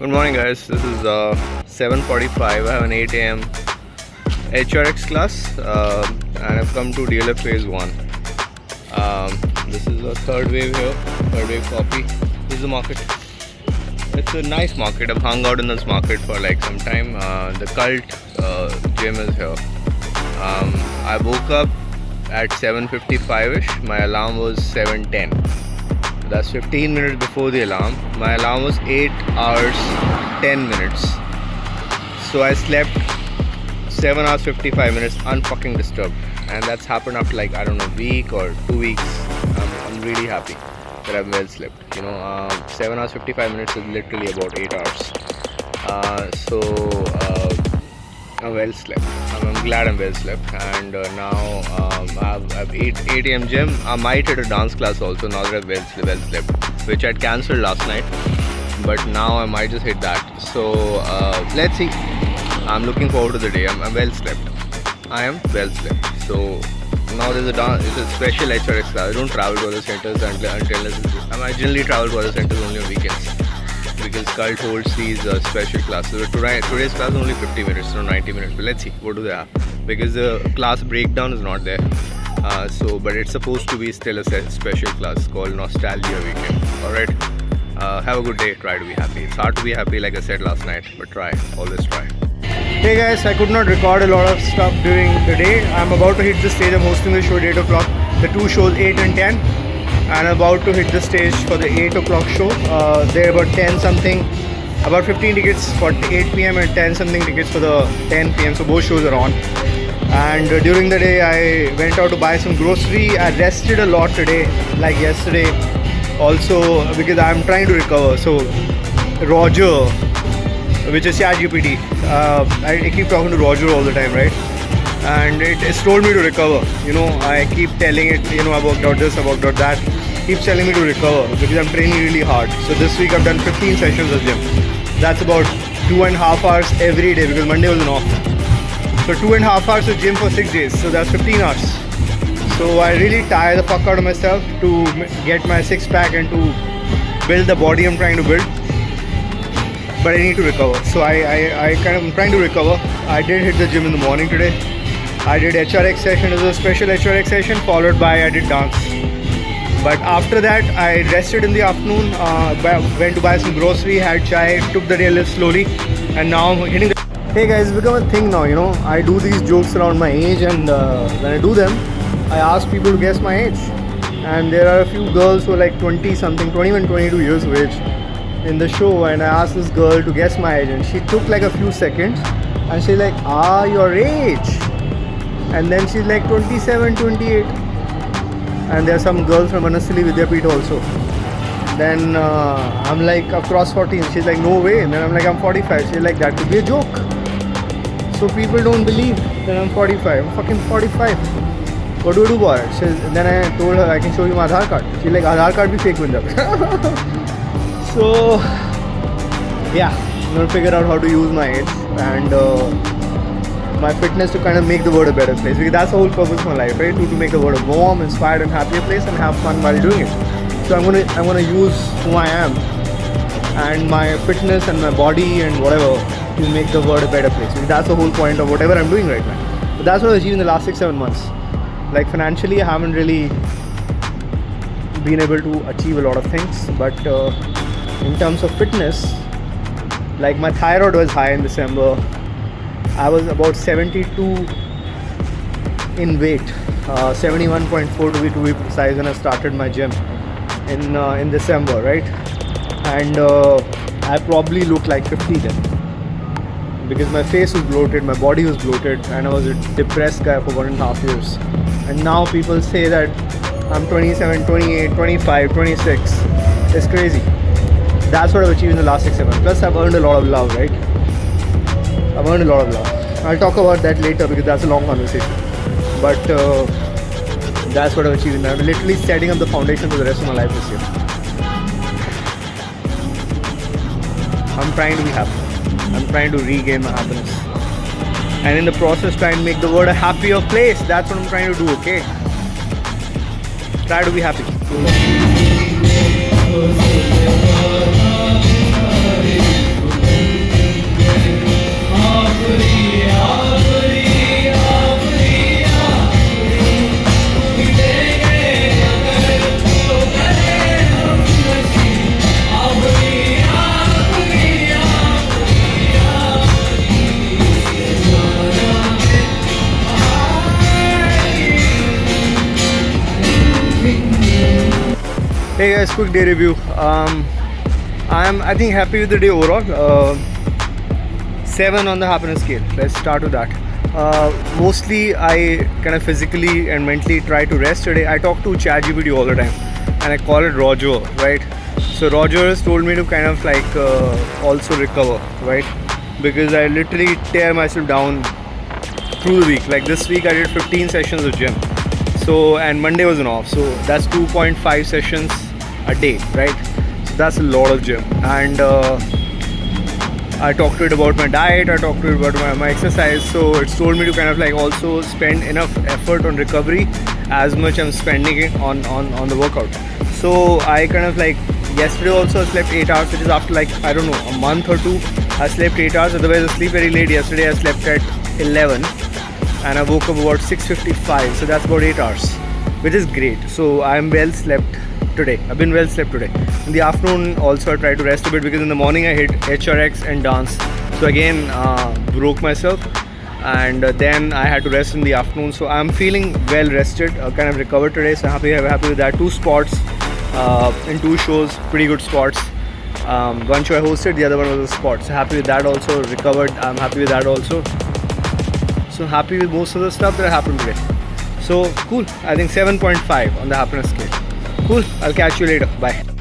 Good morning, guys. This is 7:45. I have an 8 a.m. HRX class, and I've come to DLF Phase 1. This is a third wave here, third wave coffee. This is the market. It's a nice market. I've hung out in this market for like some time. The Cult gym is here. I woke up at 7:55ish. My alarm was 7:10. That's 15 minutes before the alarm. My alarm was 8 hours 10 minutes. So I slept 7 hours 55 minutes unfucking disturbed. And that's happened after like, I don't know, a week or 2 weeks. I'm really happy that I've well slept. 7 hours 55 minutes is literally about 8 hours. So I'm well slept. I'm glad I'm well slept. And now I've 8 a.m. gym. I might hit a dance class also now that I've well slept, which I'd cancelled last night. But now I might just hit that. So let's see. I'm looking forward to the day. I'm well slept. I am well slept. So now there's it's a special HRX class. I don't travel to other centers until I generally travel to other centers only on weekends, because Cult holds these special classes. Today's class is only 50 minutes, not 90 minutes. But let's see, what do they have? Because the class breakdown is not there. But it's supposed to be still a special class called Nostalgia Weekend. Alright, have a good day. Try to be happy. It's hard to be happy, like I said last night, but try. Always try. Hey guys, I could not record a lot of stuff during the day. I'm about to hit the stage. I'm hosting the show at 8 o'clock. The two shows, 8 and 10. And I'm about to hit the stage for the 8 o'clock show. There are about 10 something, about 15 tickets for 8 p.m. and 10 something tickets for the 10 p.m. So both shows are on. And during the day I went out to buy some grocery. I rested a lot today, like yesterday also, because I'm trying to recover. So Roger, which is ChatGPT, I keep talking to Roger all the time, right? And it's told me to recover. I keep telling it, about this, about that. Keeps telling me to recover because I'm training really hard. So this week I've done 15 sessions of gym. That's about 2.5 hours every day, because Monday was an off. So 2.5 hours of gym for 6 days. So that's 15 hours. So I really tire the fuck out of myself to get my six pack and to build the body I'm trying to build. But I need to recover. So I'm trying to recover. I did hit the gym in the morning today. I did HRX session. It was a special HRX session, followed by I did dance. But after that, I rested in the afternoon, went to buy some grocery, had chai, took the day a little slowly, and now I'm hitting the... Hey guys, it's become a thing now, I do these jokes around my age, and when I do them, I ask people to guess my age. And there are a few girls who are like 20 something, 21, 22 years of age in the show, and I asked this girl to guess my age, and she took like a few seconds, and she's like, your age. And then she's like 27, 28. And there are some girls from Anasili Vidyapeeth also. Then I'm like, across 40. And she's like, no way. And then I'm like, I'm 45. She's like, that could be a joke. So people don't believe that I'm 45. I'm fucking 45. What do I do about it? Then I told her, I can show you my Aadhaar card. She's like, Aadhaar card bhi fake bun jata. So yeah, I'm going to figure out how to use my age and my fitness to kind of make the world a better place, because that's the whole purpose of my life, right? To make the world a warm, inspired and happier place and have fun while doing it. So I'm gonna use who I am and my fitness and my body and whatever to make the world a better place, because that's the whole point of whatever I'm doing right now. But that's what I've achieved in the last 6-7 months. Like financially I haven't really been able to achieve a lot of things, but in terms of fitness, like my thyroid was high in December. I was about 72 in weight, 71.4 to be precise, when I started my gym in December, right? And I probably looked like 50 then, because my face was bloated, my body was bloated, and I was a depressed guy for 1.5 years. And now people say that I'm 27, 28, 25, 26. It's crazy. That's what I've achieved in the last 6-7 months. Plus I've earned a lot of love, right? I've earned a lot of love. I'll talk about that later because that's a long conversation. But that's what I've achieved. I'm literally setting up the foundation for the rest of my life this year. I'm trying to be happy. I'm trying to regain my happiness. And in the process, try and make the world a happier place. That's what I'm trying to do, okay? Try to be happy. Hey guys, quick day review. I think happy with the day overall. 7 on the happiness scale. Let's start with that. Mostly I kind of physically and mentally try to rest today. I talk to ChatGPT all the time and I call it Roger, right? So Roger has told me to kind of like also recover, right? Because I literally tear myself down through the week. Like this week I did 15 sessions of gym. So, and Monday was an off. So that's 2.5 sessions a day, right? So that's a lot of gym. And I talked to it about my diet, I talked to it about my exercise. So it's told me to kind of like also spend enough effort on recovery as much I'm spending it on the workout. So I kind of like, yesterday also I slept 8 hours, which is after like, I don't know, a month or two, I slept 8 hours. Otherwise I sleep very late. Yesterday I slept at 11 and I woke up about 6:55. So that's about 8 hours, which is great. So I'm well slept today. I've been well slept today. In the afternoon also I tried to rest a bit because in the morning I hit HRX and dance. So again broke myself, and then I had to rest in the afternoon. So I'm feeling well rested, kind of recovered today. So happy with that. 2 spots in 2 shows, pretty good spots. One show I hosted, the other one was a spot. So happy with that also. Recovered. I'm happy with that also. So happy with most of the stuff that happened today. So cool. I think 7.5 on the happiness scale. Cool. I'll catch you later. Bye.